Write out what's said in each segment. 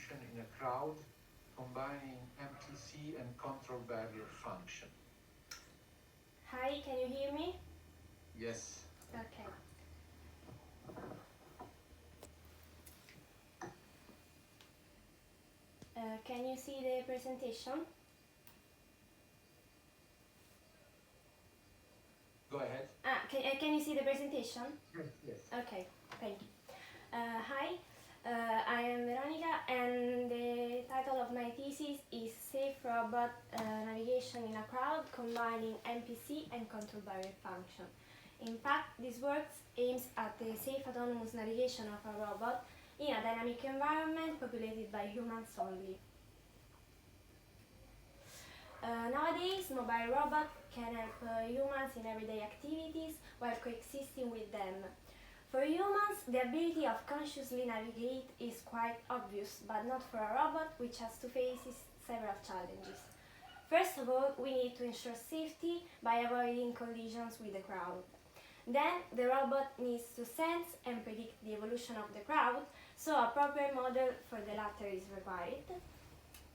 motion in a crowd combining MPC and control barrier function. Hi, can you hear me? Yes. Okay. Can you see the presentation? Go ahead. Can you see the presentation? Yes. Okay, thank you. Hi, I am Veronica, and the title of my thesis is Safe Robot Navigation in a Crowd Combining MPC and Control Barrier Function. In fact, this work aims at the safe autonomous navigation of a robot in a dynamic environment populated by humans only. Nowadays, mobile robots can help humans in everyday activities while coexisting with them. For humans, the ability of consciously navigate is quite obvious, but not for a robot, which has to face several challenges. First of all, we need to ensure safety by avoiding collisions with the crowd. Then, the robot needs to sense and predict the evolution of the crowd, so a proper model for the latter is required.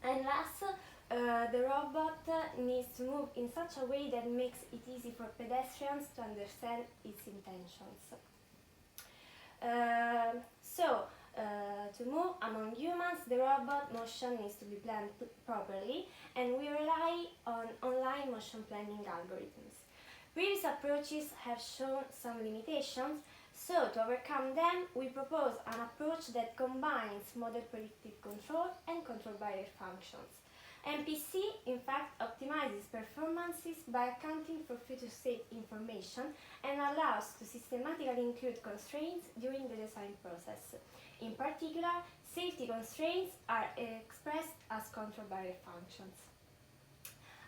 And last, the robot needs to move in such a way that makes it easy for pedestrians to understand its intentions. To move among humans, the robot motion needs to be planned properly, and we rely on online motion planning algorithms. Previous approaches have shown some limitations, so to overcome them, we propose an approach that combines model predictive control and control barrier functions. MPC, in fact, optimizes performances by accounting for future state information and allows to systematically include constraints during the design process. In particular, safety constraints are expressed as control barrier functions.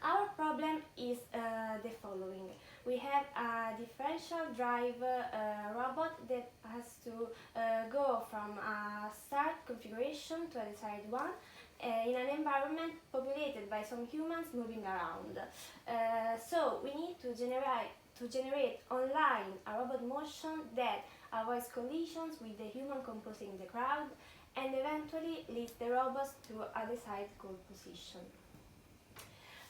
Our problem is the following. We have a differential drive robot that has to go from a start configuration to a desired one in an environment populated by some humans moving around. So we need to generate online a robot motion that avoids collisions with the human composing the crowd and eventually leads the robots to a desired goal position.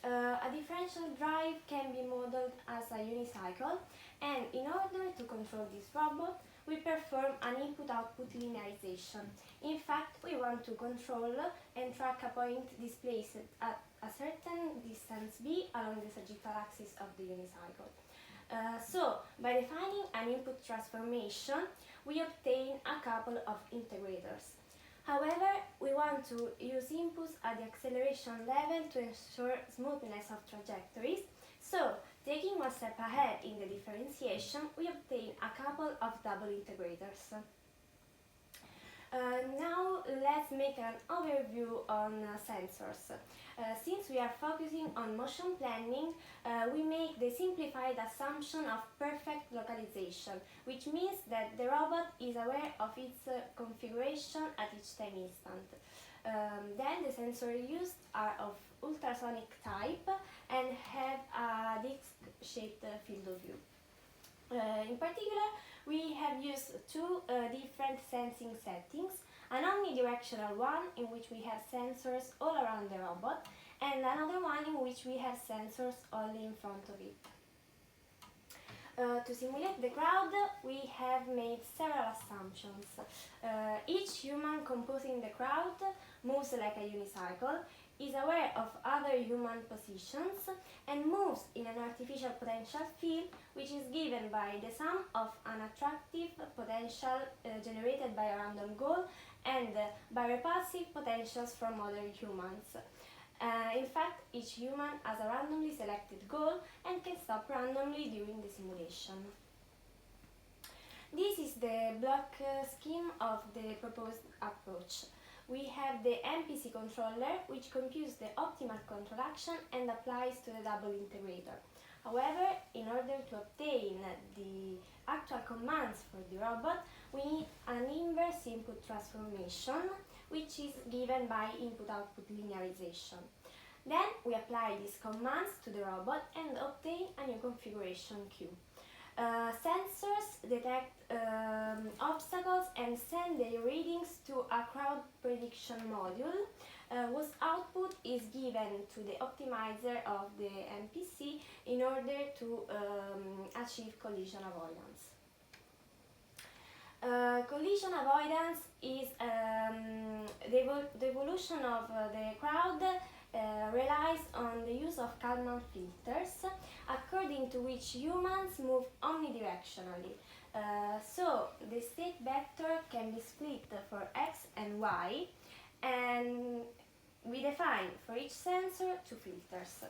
A differential drive can be modeled as a unicycle, and in order to control this robot, we perform an input-output linearization. In fact, we want to control and track a point displaced at a certain distance b along the sagittal axis of the unicycle. So, by defining an input transformation, we obtain a couple of integrators. However, we want to use inputs at the acceleration level to ensure smoothness of trajectories. So, taking one step ahead in the differentiation, we obtain a couple of double integrators. Now let's make an overview on sensors. Since we are focusing on motion planning, we make the simplified assumption of perfect localization, which means that the robot is aware of its configuration at each time instant. Then the sensors used are of ultrasonic type and have a disc-shaped field of view. In particular, we have used two different sensing settings, an omnidirectional one in which we have sensors all around the robot, and another one in which we have sensors only in front of it. To simulate the crowd, we have made several assumptions. Each human composing the crowd moves like a unicycle, is aware of other human positions, and moves in an artificial potential field which is given by the sum of an attractive potential generated by a random goal and by repulsive potentials from other humans. In fact, each human has a randomly selected goal and can stop randomly during the simulation. This is the block scheme of the proposed approach. We have the MPC controller, which computes the optimal control action and applies to the double integrator. However, in order to obtain the actual commands for the robot, we need an inverse input transformation, which is given by input-output linearization. Then we apply these commands to the robot and obtain a new configuration Q. Sensors detect obstacles and send their readings to a crowd prediction module, whose output is given to the optimizer of the MPC in order to achieve collision avoidance. Collision avoidance is the evolution of the crowd relies on the use of Kalman filters, according to which humans move omnidirectionally. So the state vector can be split for x and y, and we define for each sensor two filters.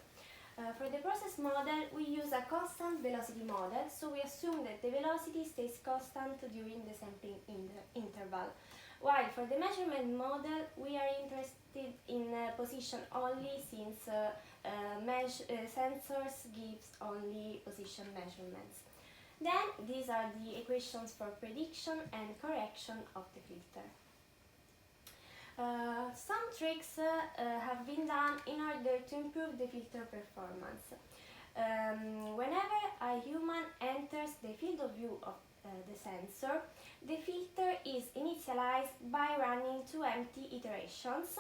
For the process model, we use a constant velocity model, so we assume that the velocity stays constant during the sampling interval. While for the measurement model, we are interested in position only, since sensors gives only position measurements. Then these are the equations for prediction and correction of the filter. Some tricks have been done in order to improve the filter performance. Whenever a human enters the field of view of the sensor, the filter is initialized by running two empty iterations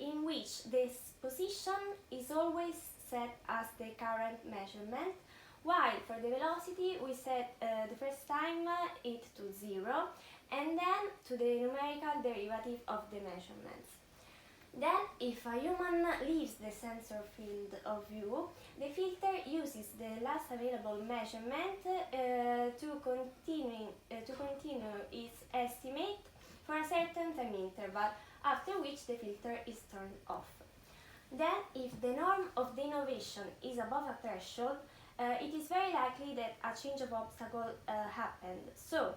in which this position is always set as the current measurement, while for the velocity we set the first time it to 0 and then to the numerical derivative of the measurements. Then, if a human leaves the sensor field of view, the filter uses the last available measurement to continue its estimate for a certain time interval, after which the filter is turned off. Then, if the norm of the innovation is above a threshold, it is very likely that a change of obstacle happened. So,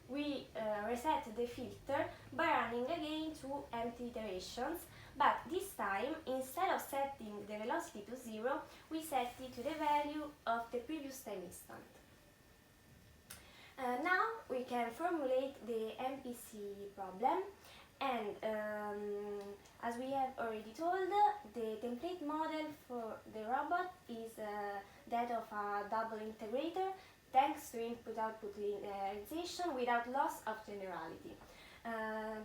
we reset the filter by running again two empty iterations, but this time, instead of setting the velocity to 0, we set it to the value of the previous time instant. Now we can formulate the MPC problem, and as we have already told, the template model for the robot is that of a double integrator, thanks to input-output linearization without loss of generality.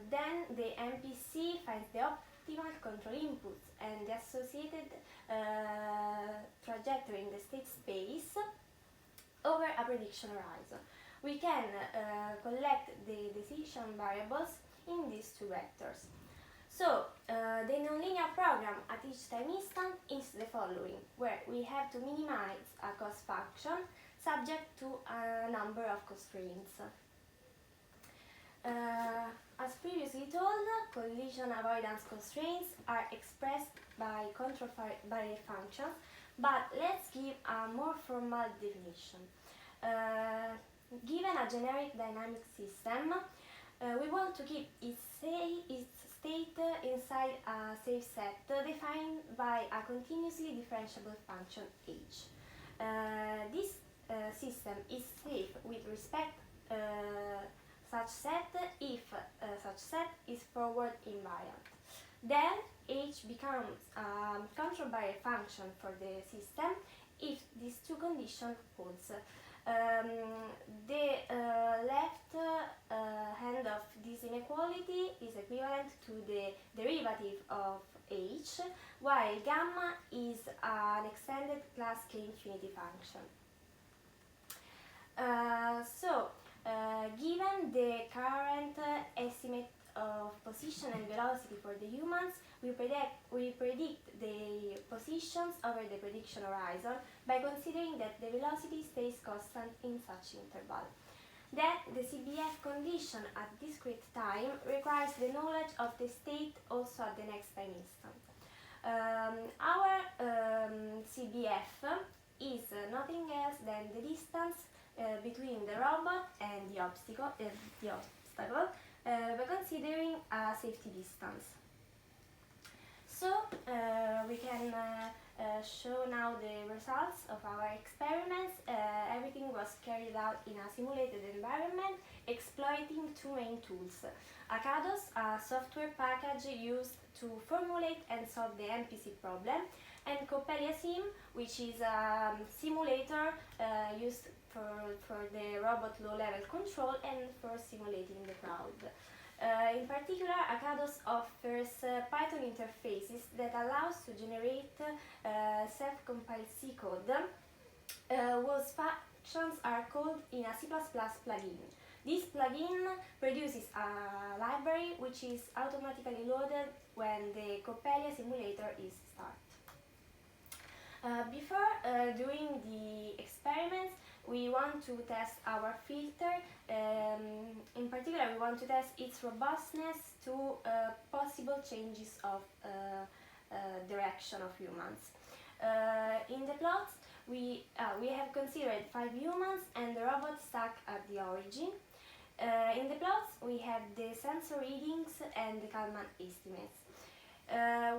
Then the MPC finds the optimal control inputs and the associated trajectory in the state space over a prediction horizon. We can collect the decision variables in these two vectors. So, the nonlinear program at each time instant is the following, where we have to minimize a cost function subject to a number of constraints. As previously told, collision avoidance constraints are expressed by control barrier functions, but let's give a more formal definition. Given a generic dynamic system, we want to keep its state inside a safe set defined by a continuously differentiable function h. This system is safe with respect such set if such set is forward invariant. Then h becomes a control barrier function for the system if these two conditions holds. The left hand of this inequality is equivalent to the derivative of h, while gamma is an extended class K infinity function. Given the current estimate of position and velocity for the humans, we predict the positions over the prediction horizon by considering that the velocity stays constant in such interval. Then, the CBF condition at discrete time requires the knowledge of the state also at the next time instant. Our CBF is nothing else than the distance between the robot and the obstacle by considering a safety distance. So we can show now the results of our experiments. Everything was carried out in a simulated environment, exploiting two main tools. ACADOS, a software package used to formulate and solve the MPC problem, and CoppeliaSim, which is a simulator used for the robot low-level control and for simulating the crowd. In particular, ACADOS offers Python interfaces that allows to generate self-compiled C code whose functions are called in a C++ plugin. This plugin produces a library which is automatically loaded when the Coppelia simulator is started. Before doing the experiments, we want to test our filter. In particular, we want to test its robustness to possible changes of direction of humans. In the plots, we have considered 5 humans and the robot stuck at the origin. In the plots, we have the sensor readings and the Kalman estimates.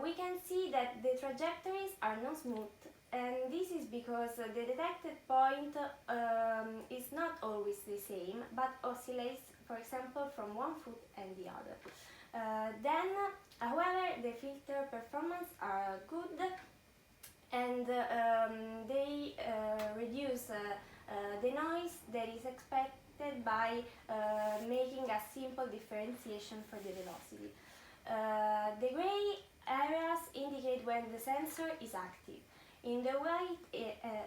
We can see that the trajectories are not smooth, and this is because the detected point is not always the same, but oscillates, for example, from one foot and the other. Then, however, the filter performance are good, and they reduce the noise that is expected by making a simple differentiation for the velocity. The gray areas indicate when the sensor is active. In the white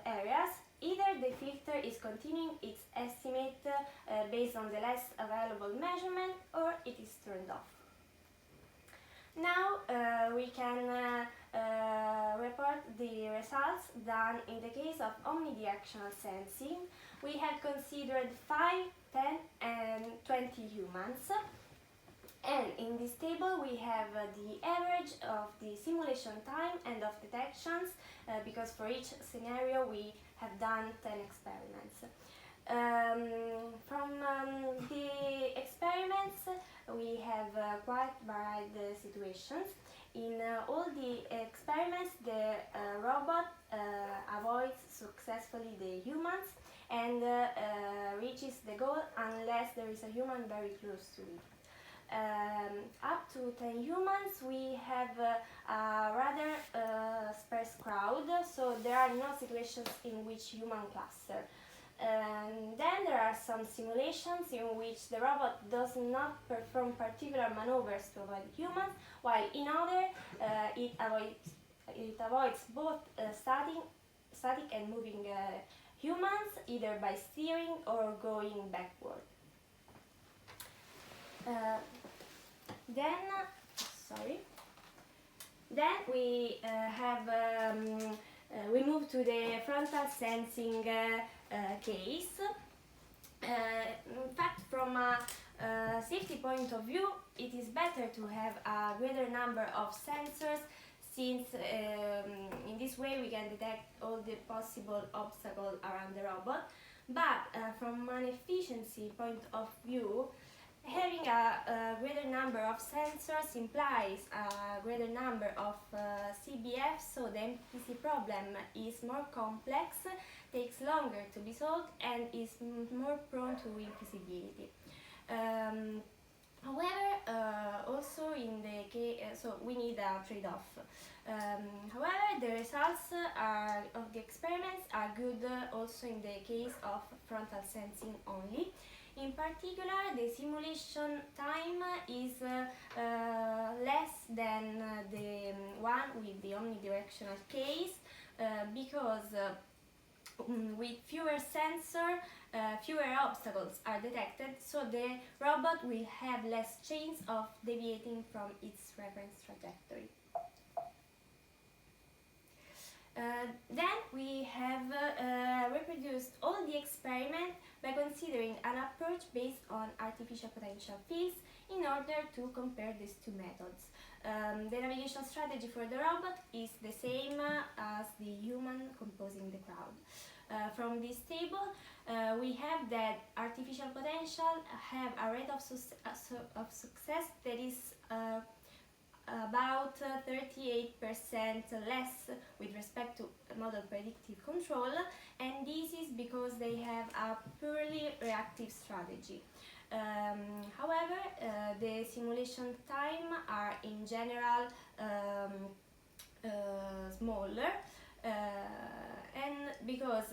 areas, either the filter is continuing its estimate based on the last available measurement, or it is turned off. Now we can report the results done in the case of omnidirectional sensing. We have considered 5, 10 and 20 humans. And in this table we have the average of the simulation time and of detections, because for each scenario we have done 10 experiments. From the experiments we have quite varied situations. In all the experiments the robot avoids successfully the humans and reaches the goal unless there is a human very close to it. Up to 10 humans we have a rather sparse crowd, so there are no situations in which human cluster. Then there are some simulations in which the robot does not perform particular maneuvers to avoid humans, while in other it avoids both static and moving humans, either by steering or going backward. Then we we move to the frontal sensing case. In fact, from a safety point of view, it is better to have a greater number of sensors, since in this way we can detect all the possible obstacles around the robot. But from an efficiency point of view, having a greater number of sensors implies a greater number of CBFs, so the MPC problem is more complex, takes longer to be solved, and is more prone to invisibility. However, also in the case, so we need a trade-off. However, the results of the experiments are good also in the case of frontal sensing only. In particular, the simulation time is less than the one with the omnidirectional case, because with fewer sensors, fewer obstacles are detected, so the robot will have less chance of deviating from its reference trajectory. Then we have reproduced all the experiment by considering an approach based on artificial potential fields in order to compare these two methods. The navigation strategy for the robot is the same as the human composing the crowd. From this table, we have that artificial potential have a rate of success that is about 38% less with respect to model predictive control, and this is because they have a purely reactive strategy. However, the simulation time are in general smaller, and because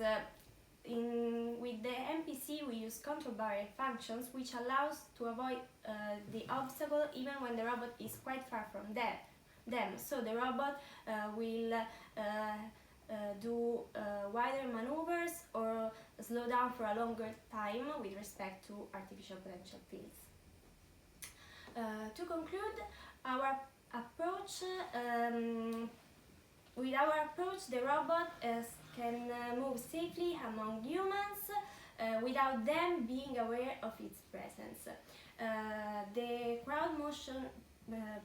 with the MPC we use control barrier functions, which allows to avoid the obstacle even when the robot is quite far from them. So the robot will do wider maneuvers or slow down for a longer time with respect to artificial potential fields. To conclude, our approach, with our approach, the robot can move safely among humans without them being aware of its presence. The crowd motion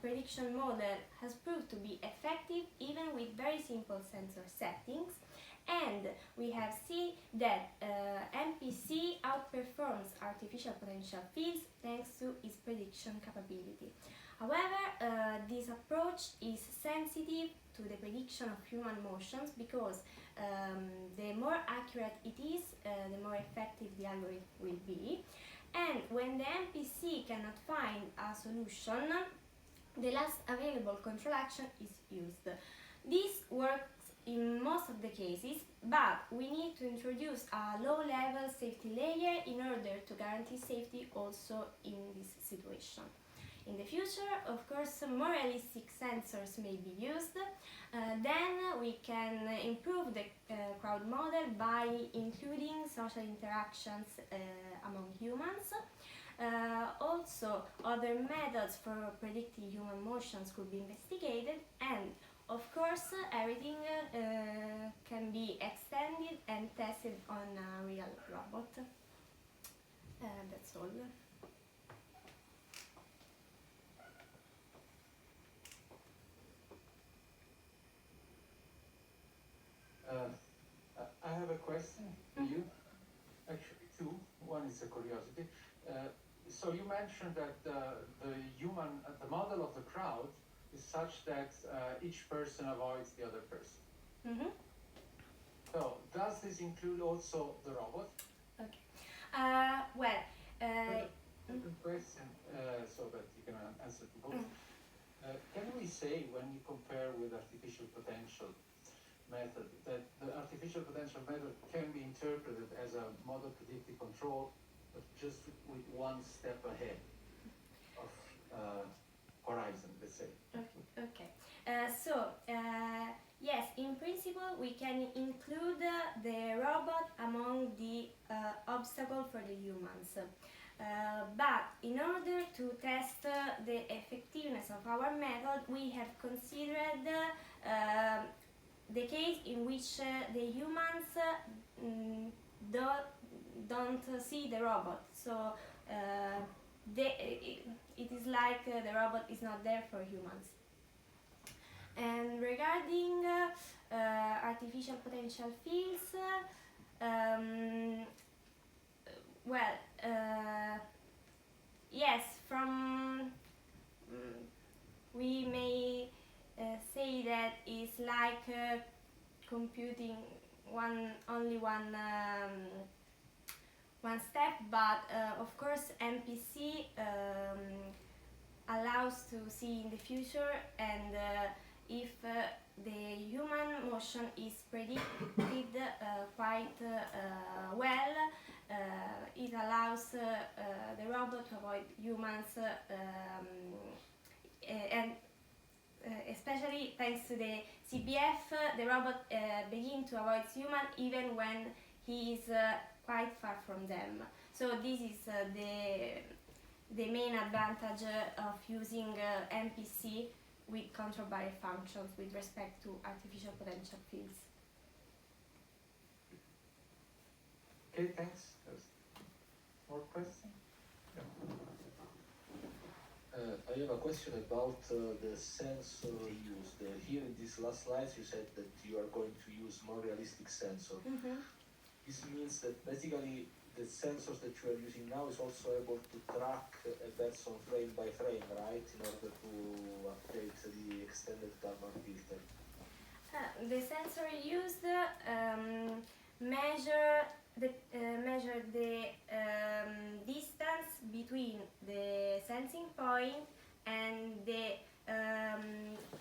prediction model has proved to be effective even with very simple sensor settings, and we have seen that MPC outperforms artificial potential fields thanks to its prediction capability. However, this approach is sensitive to the prediction of human motions because the more accurate it is, the more effective the algorithm will be. And when the MPC cannot find a solution, the last available control action is used. This works in most of the cases, but we need to introduce a low-level safety layer in order to guarantee safety also in this situation. In the future, of course, more realistic sensors may be used. Then we can improve the crowd model by including social interactions among humans. Also, other methods for predicting human motions could be investigated, and of course, everything can be extended and tested on a real robot. That's all. I have a question for you. Actually, two. One is a curiosity. So you mentioned that the model of the crowd is such that each person avoids the other person. Mm-hmm. So does this include also the robot? Okay. Second question, so that you can answer to both. Can we say, when you compare with artificial potential method, that the artificial potential method can be interpreted as a model predictive control, but just with one step ahead of horizon, let's say? Okay. Yes, in principle, we can include the robot among the obstacle for the humans. But in order to test the effectiveness of our method, we have considered the case in which the humans don't see the robot. So it is like the robot is not there for humans. And regarding artificial potential fields, yes, we may say that it's like computing only one step, but of course MPC allows to see in the future, and if the human motion is predicted quite well, it allows the robot to avoid humans, and especially thanks to the CBF, the robot begins to avoid human even when he is quite far from them. So this is the main advantage of using MPC with control barrier functions with respect to artificial potential fields. Okay, thanks. More questions? I have a question about the sensor used. Here in these last slides you said that you are going to use more realistic sensor. Mm-hmm. This means that basically the sensors that you are using now is also able to track a person frame by frame, right? In order to update the extended Kalman filter. The sensor used measure the distance between the sensing point and the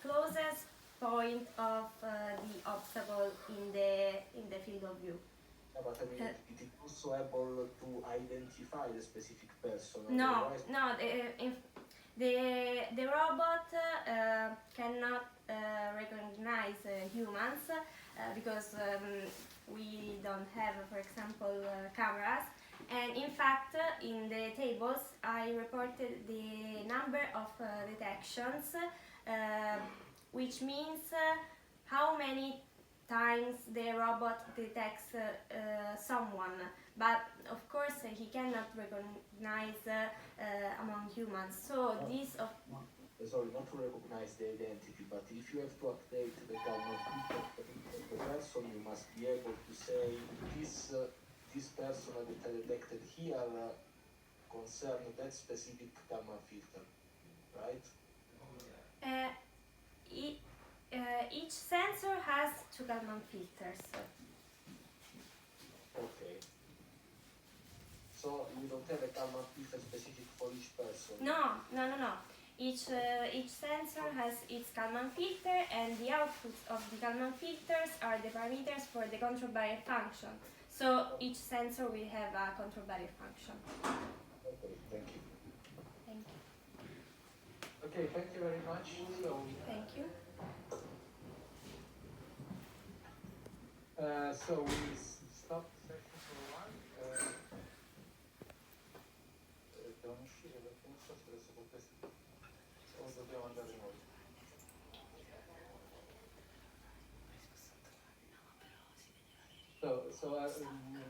closest point of the obstacle in the field of view. Yeah, but I mean, it is also able to identify the specific person. No, otherwise- no. The robot cannot recognize humans because we don't have, for example, cameras. And in fact, in the tables, I reported the number of detections, which means how many times the robot detects someone. But of course, he cannot recognize among humans. So this of Sorry, not to recognize the identity, but if you have to update the Kalman filter of the person, you must be able to say this person that I detected here concern that specific Kalman filter, right? each sensor has two Kalman filters. Okay. So you don't have a Kalman filter specific for each person? No. Each sensor has its Kalman filter, and the outputs of the Kalman filters are the parameters for the control barrier function. So each sensor will have a control barrier function. Okay, thank you. Thank you. Okay, thank you very much. So, Thank you. so we stop the session for a while. Devono uscire perché non so se adesso con questo o dobbiamo andare noi.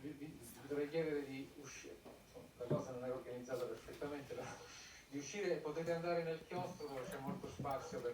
Vi dovrei chiedere di uscire, insomma, la cosa non è organizzata perfettamente, di uscire, potete andare nel chiostro dove c'è molto spazio per